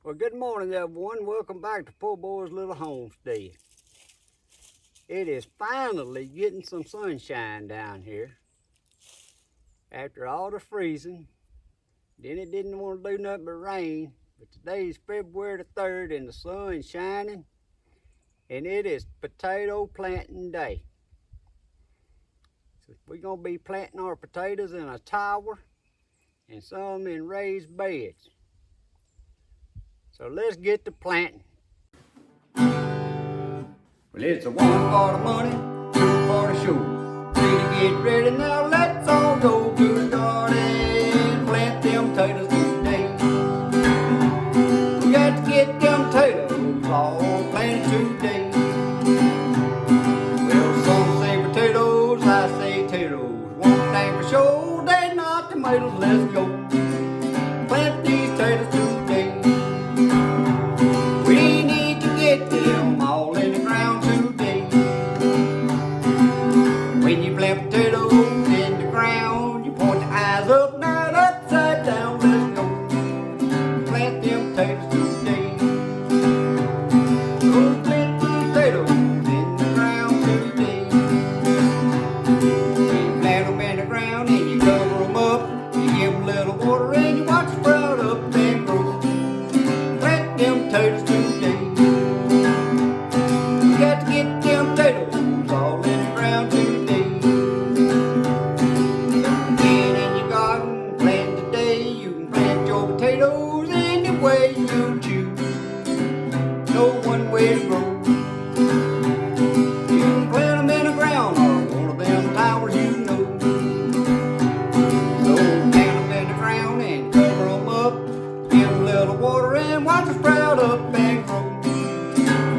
Well, good morning, everyone. Welcome back to Poorboys Little Homestead. It is finally getting some sunshine down here. After all the freezing, then it didn't want to do nothing but rain. But today's February the 3rd and the sun's shining, and it is potato planting day. So we're going to be planting our potatoes in a tower and some in raised beds. So let's get to planting. Well, it's a 1 for the money, 2 for the show. 3 to get ready, now let's all go to the garden. Plant them potatoes today. We got to get them potatoes all planted today. Well, some say potatoes, I say potatoes. One thing for sure, they not tomatoes, let's go. Plant these potatoes today. We need to get them all in the ground today. When you plant potatoes in the ground, you point the eyes up, not upside down, let's go. Plant them potatoes today. Go plant these potatoes in the ground today. When you plant them in the ground and you cover them up, you give them a little water and you watch them sprout up and grow. Plant them potatoes today. We got to get them potatoes all in the ground today. Get in your garden, plant today. You can plant your potatoes any way you choose. No one way to grow. You can plant them in the ground or one of them towers you know. So plant them in the ground and cover them up. Give them a little water and watch them sprout up and grow.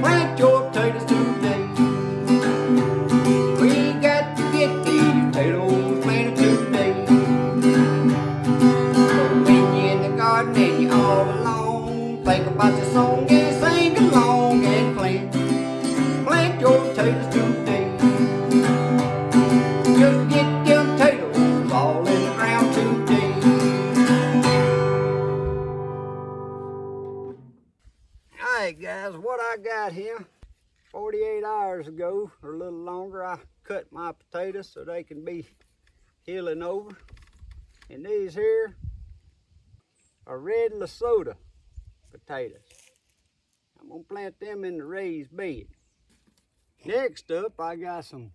Plant your potatoes today. We got to get these potatoes planted today. So when you're in the garden and you're all alone, think about the song and sing along and plant. Plant your potatoes today. Just get them potatoes all in the ground today. Alright guys, what I got here, 48 hours ago or a little longer, I cut my potatoes so they can be healing over. And these here are red Lesotho potatoes. I'm gonna plant them in the raised bed. Next up, I got some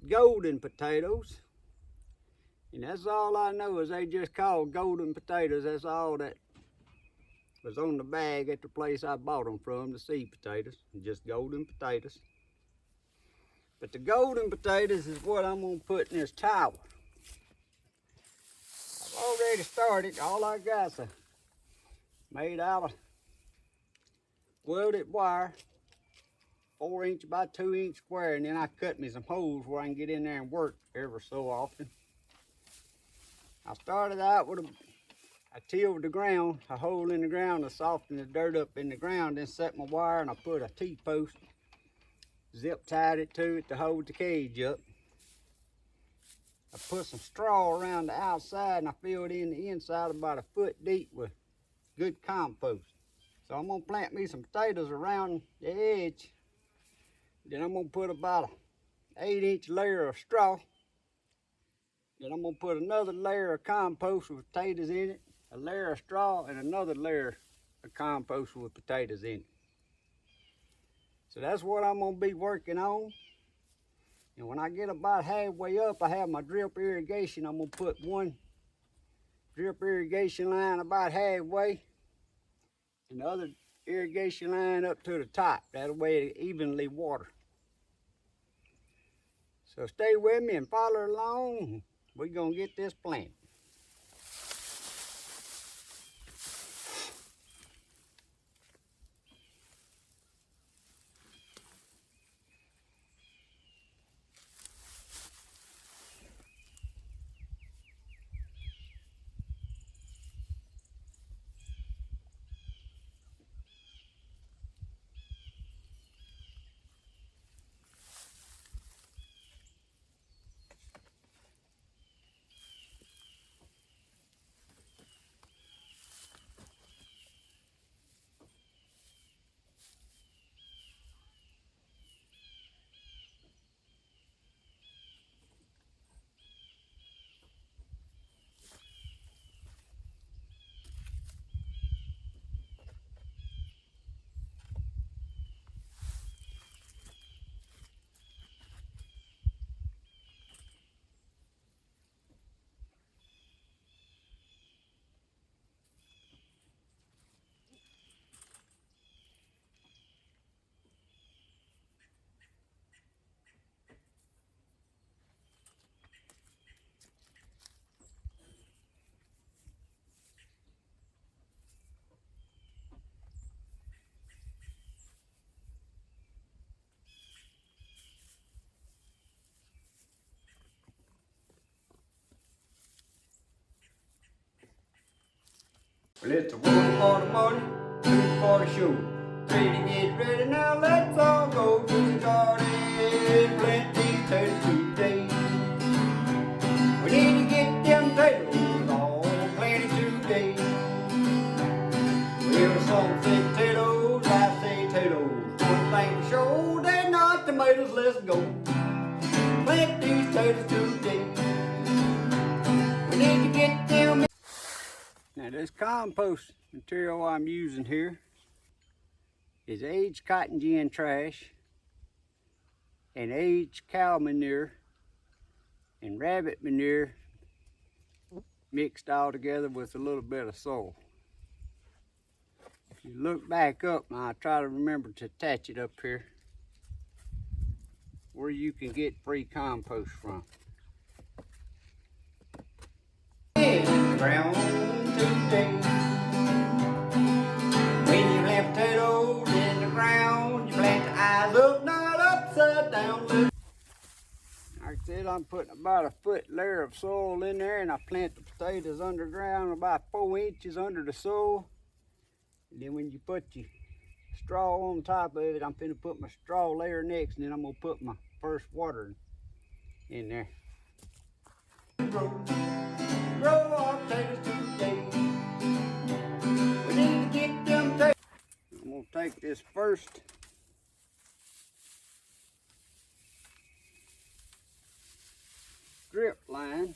golden potatoes. And that's all I know is they just called golden potatoes. That's all that was on the bag at the place I bought them from, the seed potatoes, just golden potatoes. But the golden potatoes is what I'm gonna put in this tower. I've already started. All I got's made out of welded wire, 4 inch by 2 inch square, and then I cut me some holes where I can get in there and work ever so often. I started out with I tilled the ground, a hole in the ground to soften the dirt up in the ground, then set my wire and I put a T-post, zip tied it to it to hold the cage up. I put some straw around the outside and I filled in the inside about a foot deep with good compost. So I'm gonna plant me some potatoes around the edge. Then I'm gonna put about an 8-inch layer of straw. Then I'm gonna put another layer of compost with potatoes in it, a layer of straw, and another layer of compost with potatoes in it. So that's what I'm gonna be working on. And when I get about halfway up, I have my drip irrigation. I'm gonna put one drip irrigation line about halfway, and the other irrigation line up to the top. That way it evenly water. So stay with me and follow along. We're gonna get this planted. Well, it's a 1 for the money, 2 for the show. 3 to get ready, now let's all go to the garden. Plant these potatoes today. We need to get them potatoes all planted today. Well, some say potatoes, I say potatoes. One thing for sure, they're not tomatoes, let's go. Plant these potatoes today. We need to get them. Now this compost material I'm using here is aged cotton gin trash and aged cow manure and rabbit manure mixed all together with a little bit of soil. If you look back up, and I try to remember to attach it up here, where you can get free compost from. In the ground today. When you plant potatoes in the ground, you plant the eyes up, not upside down. Like I said, I'm putting about a foot layer of soil in there, and I plant the potatoes underground about 4 inches under the soil. And then when you put your straw on top of it, I'm finna put my straw layer next, and then I'm gonna put my first water in there. Grow our potatoes today. We need to get them potatoes. I'm gonna take this first drip line.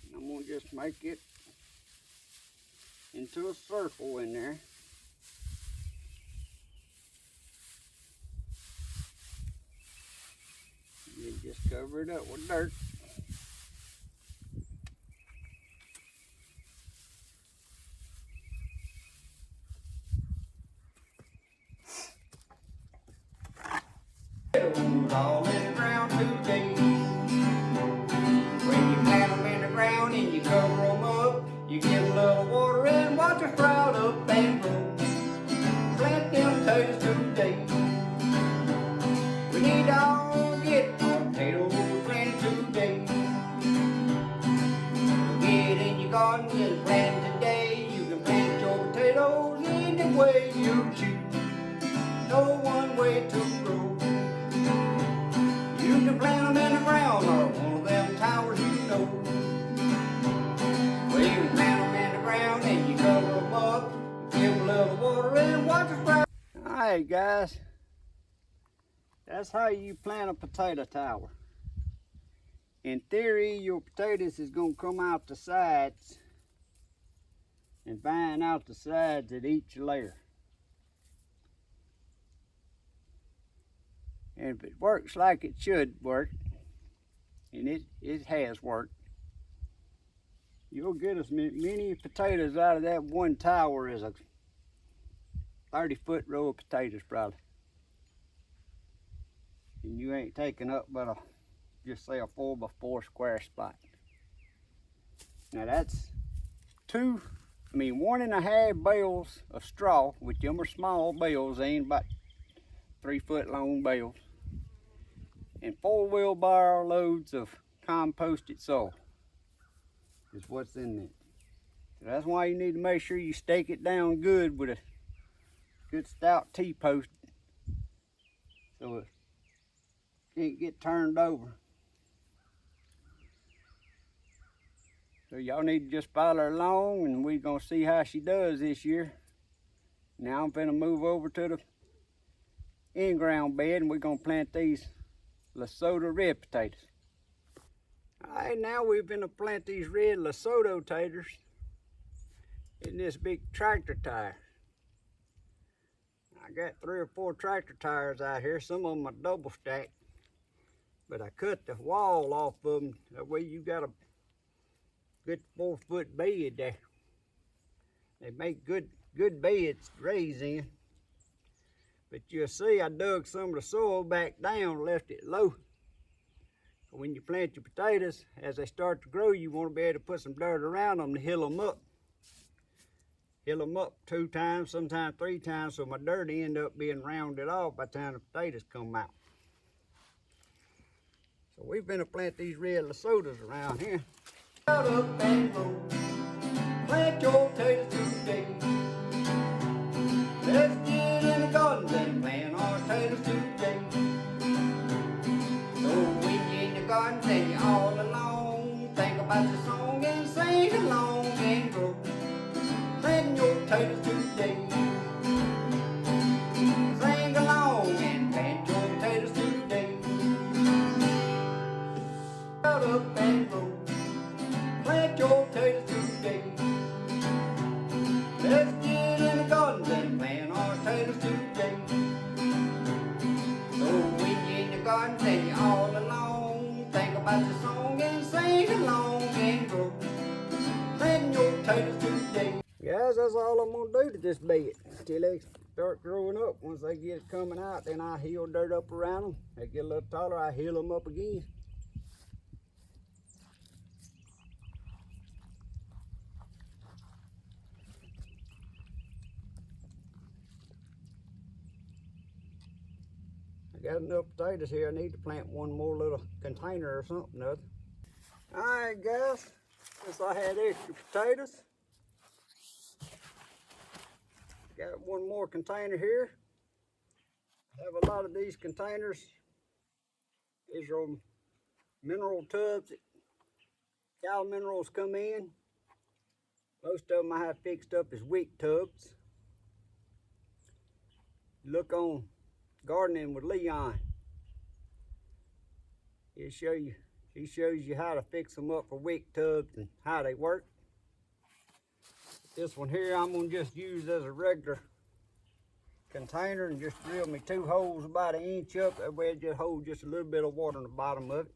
And I'm gonna just make it into a circle in there. And then just cover it up with dirt. All in the ground today. When you plant them in the ground and you cover them up, you give a little water and watch them sprout up and grow. Plant them potatoes today. We need to all get our potatoes planted today. Get in your garden and plant today. You can plant your potatoes any way you choose. No one way to grow. You can plant them in the ground or one of them towers, you know. Well, you can plant them in the ground and you cover them up, give them a little water and watch them sprout. Alright guys, that's how you plant a potato tower. In theory, your potatoes is going to come out the sides and vine out the sides at each layer. And if it works like it should work, and it has worked, you'll get as many potatoes out of that one tower as a 30-foot row of potatoes probably. And you ain't taking up but a, just say a 4x4 square spot. Now that's 1.5 bales of straw, which them are small bales, they ain't about 3-foot long bales, and 4 wheelbarrow loads of composted soil is what's in there. So that's why you need to make sure you stake it down good with a good stout T-post so it can't get turned over. So y'all need to just follow her along, and we're gonna see how she does this year. Now I'm gonna move over to the in-ground bed, and we're gonna plant these Lesotho red potatoes. All right, now we're gonna plant these red Lesotho taters in this big tractor tire. I got 3 or 4 tractor tires out here. Some of them are double stacked, but I cut the wall off of them. That way you got a good 4-foot bed there. They make good beds to raise in. But you'll see I dug some of the soil back down, left it low. When you plant your potatoes, as they start to grow, you want to be able to put some dirt around them to hill them up. Hill them up 2 times, sometimes 3 times, so my dirt end up being rounded off by the time the potatoes come out. So we've been to plant these red Lesothos around here. Out up and roll, plant your potatoes today. Let's get in the gardens and plant our potatoes today. So when you're in the gardens and you're all alone, think about the song and sing along and grow. Plant your potatoes today. Sing along and plant your potatoes today. Out up and roll, plant your potatoes today. Let's get in the gardens and plant our potatoes today. So when you're in the gardens and you're all alone, think about the song and sing along and grow. Plant your potatoes today. Guys, that's all I'm gonna do to this bed until they start growing up. Once they get coming out, then I heal dirt up around them. They get a little taller, I heal them up again. I got enough potatoes here. I need to plant one more little container or something other. Alright guys, since I had extra potatoes, got one more container here. I have a lot of these containers. These are mineral tubs that cow minerals come in. Most of them I have fixed up as wick tubs. Look on Gardening with Leon. He shows you how to fix them up for wick tubs and how they work. This one here I'm gonna just use as a regular container and just drill me 2 holes about 1 inch up. That way it just holds just a little bit of water on the bottom of it.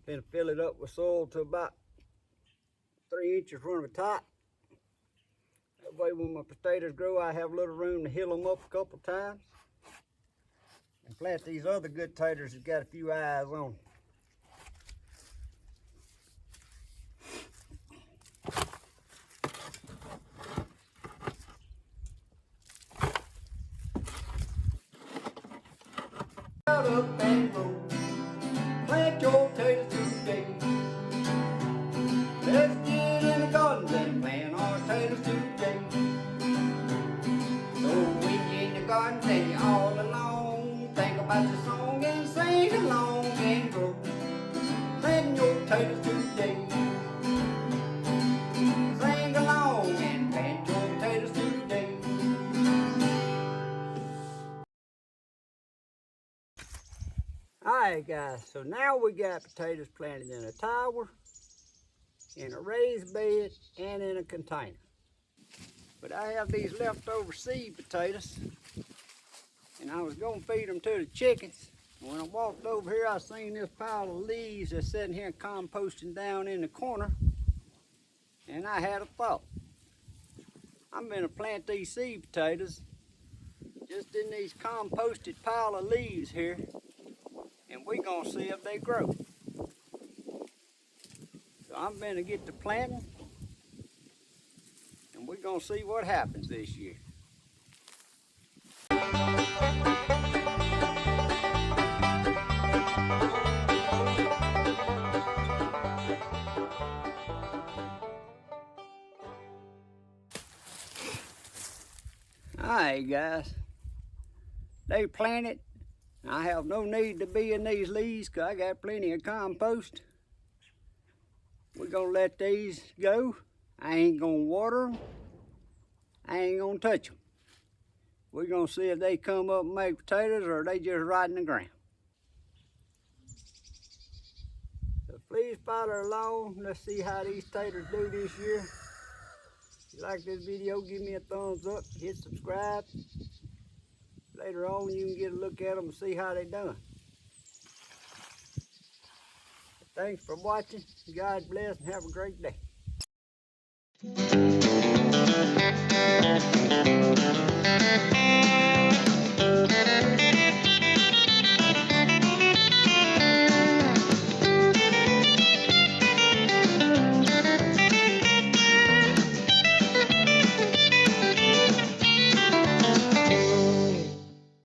Then fill it up with soil to about 3 inches from the top. That way when my potatoes grow, I have a little room to hill them up a couple times. And plant these other good taters that got a few eyes on. Out up and roll, plant your potatoes today. Let's get in the gardens and plant our potatoes today. So when you're in the gardens and you're all alone, think about the song and sing along and grow. Plant your potatoes today. Sing along and plant your potatoes today. Alright guys, so now we got potatoes planted in a tower, in a raised bed, and in a container. But I have these leftover seed potatoes, and I was gonna feed them to the chickens. When I walked over here, I seen this pile of leaves that's sitting here composting down in the corner, and I had a thought. I'm gonna plant these seed potatoes just in these composted pile of leaves here, and we're gonna see if they grow. So I'm gonna get to planting, and we're gonna see what happens this year. Alright guys, they planted. I have no need to be in these leaves because I got plenty of compost. We're gonna let these go. I ain't gonna water them. I ain't gonna touch them. We're gonna see if they come up and make potatoes or they just rot in the ground. So please follow along. Let's see how these taters do this year. If you like this video, give me a thumbs up, hit subscribe. Later on, you can get a look at them and see how they done. Thanks for watching. God bless and have a great day.